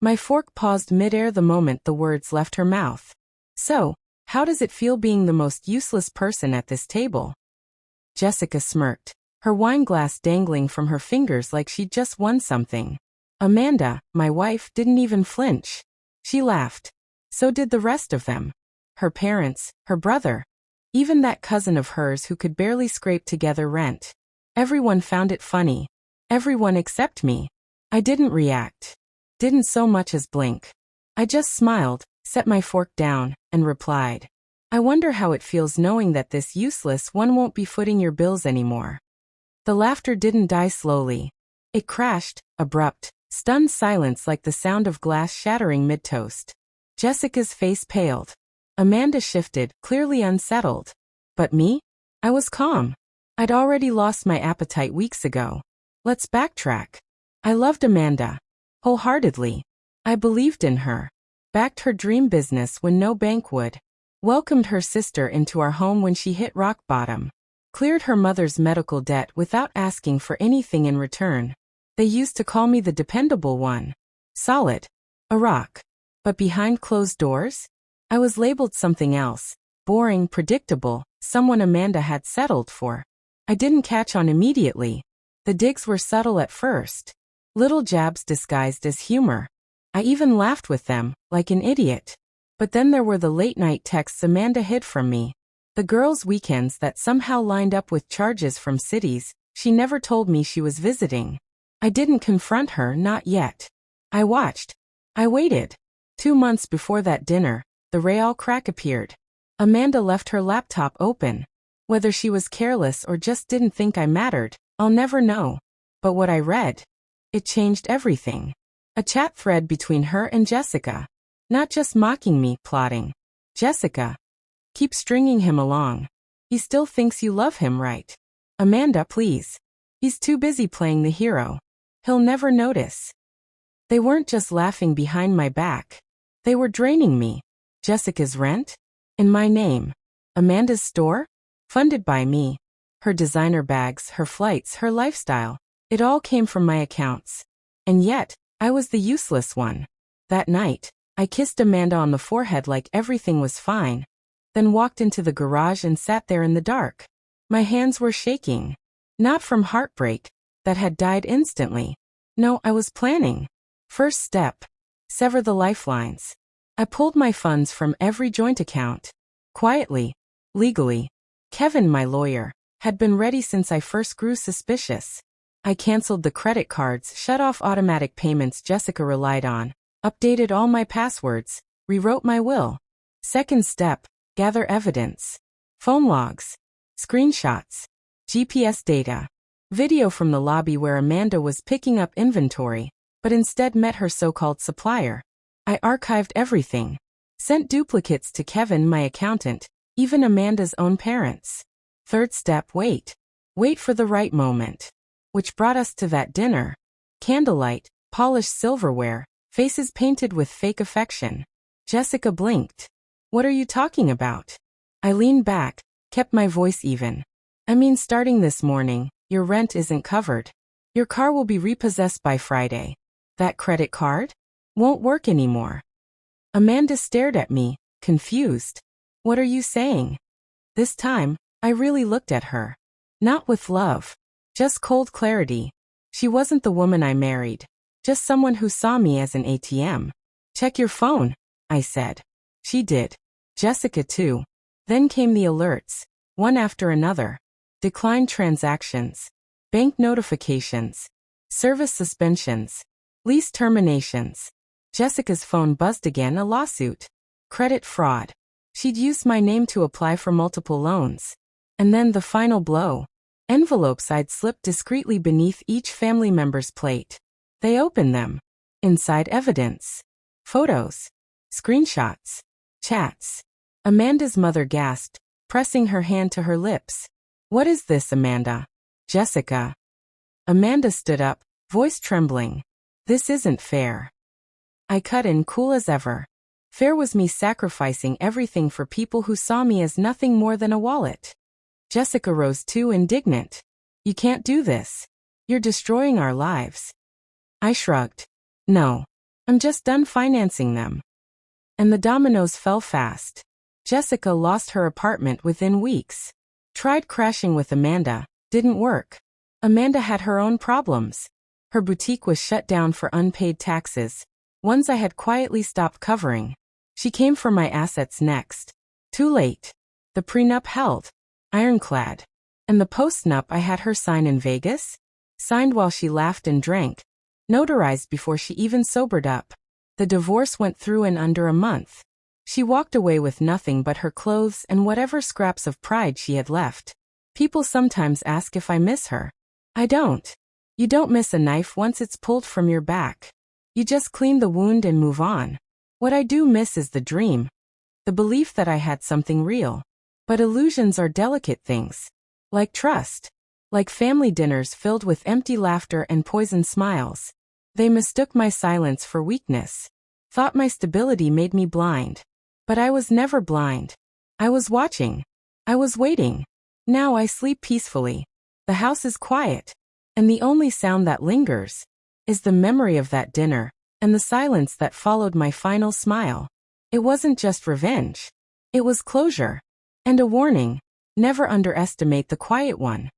My fork paused midair the moment the words left her mouth. So, how does it feel being the most useless person at this table? Jessica smirked, her wine glass dangling from her fingers like she'd just won something. Amanda, my wife, didn't even flinch. She laughed. So did the rest of them. Her parents, her brother. Even that cousin of hers who could barely scrape together rent. Everyone found it funny. Everyone except me. I didn't react. Didn't so much as blink. I just smiled, set my fork down, and replied. I wonder how it feels knowing that this useless one won't be footing your bills anymore. The laughter didn't die slowly. It crashed, abrupt, stunned silence like the sound of glass shattering mid-toast. Jessica's face paled. Amanda shifted, clearly unsettled. But me? I was calm. I'd already lost my appetite weeks ago. Let's backtrack. I loved Amanda. Wholeheartedly. I believed in her. Backed her dream business when no bank would. Welcomed her sister into our home when she hit rock bottom. Cleared her mother's medical debt without asking for anything in return. They used to call me the dependable one. Solid. A rock. But behind closed doors? I was labeled something else. Boring, predictable, someone Amanda had settled for. I didn't catch on immediately. The digs were subtle at first. Little jabs disguised as humor. I even laughed with them, like an idiot. But then there were the late-night texts Amanda hid from me. The girls' weekends that somehow lined up with charges from cities she never told me she was visiting. I didn't confront her, not yet. I watched. I waited. 2 months before that dinner, the Real crack appeared. Amanda left her laptop open. Whether she was careless or just didn't think I mattered, I'll never know. But what I read, it changed everything. A chat thread between her and Jessica. Not just mocking me, plotting. Jessica. Keep stringing him along. He still thinks you love him, right? Amanda, please. He's too busy playing the hero. He'll never notice. They weren't just laughing behind my back. They were draining me. Jessica's rent? In my name. Amanda's store? Funded by me. Her designer bags, her flights, her lifestyle. It all came from my accounts. And yet, I was the useless one. That night, I kissed Amanda on the forehead like everything was fine. Then walked into the garage and sat there in the dark. My hands were shaking. Not from heartbreak, that had died instantly. No, I was planning. First step. Sever the lifelines. I pulled my funds from every joint account. Quietly. Legally. Kevin, my lawyer, had been ready since I first grew suspicious. I canceled the credit cards, shut off automatic payments Jessica relied on, updated all my passwords, rewrote my will. Second step. Gather evidence. Phone logs. Screenshots. GPS data. Video from the lobby where Amanda was picking up inventory, but instead met her so-called supplier. I archived everything. Sent duplicates to Kevin, my accountant, even Amanda's own parents. Third step, wait. Wait for the right moment. Which brought us to that dinner. Candlelight, polished silverware, faces painted with fake affection. Jessica blinked. What are you talking about? I leaned back, kept my voice even. I mean, starting this morning, your rent isn't covered. Your car will be repossessed by Friday. That credit card? Won't work anymore. Amanda stared at me, confused. What are you saying? This time, I really looked at her. Not with love. Just cold clarity. She wasn't the woman I married. Just someone who saw me as an ATM. Check your phone, I said. She did. Jessica too. Then came the alerts, one after another. Declined transactions. Bank notifications. Service suspensions. Lease terminations. Jessica's phone buzzed again, a lawsuit. Credit fraud. She'd used my name to apply for multiple loans. And then the final blow. Envelopes I'd slipped discreetly beneath each family member's plate. They opened them. Inside evidence. Photos. Screenshots. Chats. Amanda's mother gasped, pressing her hand to her lips. What is this, Amanda? Jessica. Amanda stood up, voice trembling. This isn't fair. I cut in, cool as ever. Fair was me sacrificing everything for people who saw me as nothing more than a wallet. Jessica rose too, indignant. You can't do this. You're destroying our lives. I shrugged. No. I'm just done financing them. And the dominoes fell fast. Jessica lost her apartment within weeks. Tried crashing with Amanda, didn't work. Amanda had her own problems. Her boutique was shut down for unpaid taxes, ones I had quietly stopped covering. She came for my assets next. Too late. The prenup held. Ironclad. And the postnup I had her sign in Vegas? Signed while she laughed and drank. Notarized before she even sobered up. The divorce went through in under a month. She walked away with nothing but her clothes and whatever scraps of pride she had left. People sometimes ask if I miss her. I don't. You don't miss a knife once it's pulled from your back. You just clean the wound and move on. What I do miss is the dream. The belief that I had something real. But illusions are delicate things. Like trust. Like family dinners filled with empty laughter and poisoned smiles. They mistook my silence for weakness. Thought my stability made me blind. But I was never blind. I was watching. I was waiting. Now I sleep peacefully. The house is quiet. And the only sound that lingers is the memory of that dinner and the silence that followed my final smile. It wasn't just revenge. It was closure. And a warning. Never underestimate the quiet one.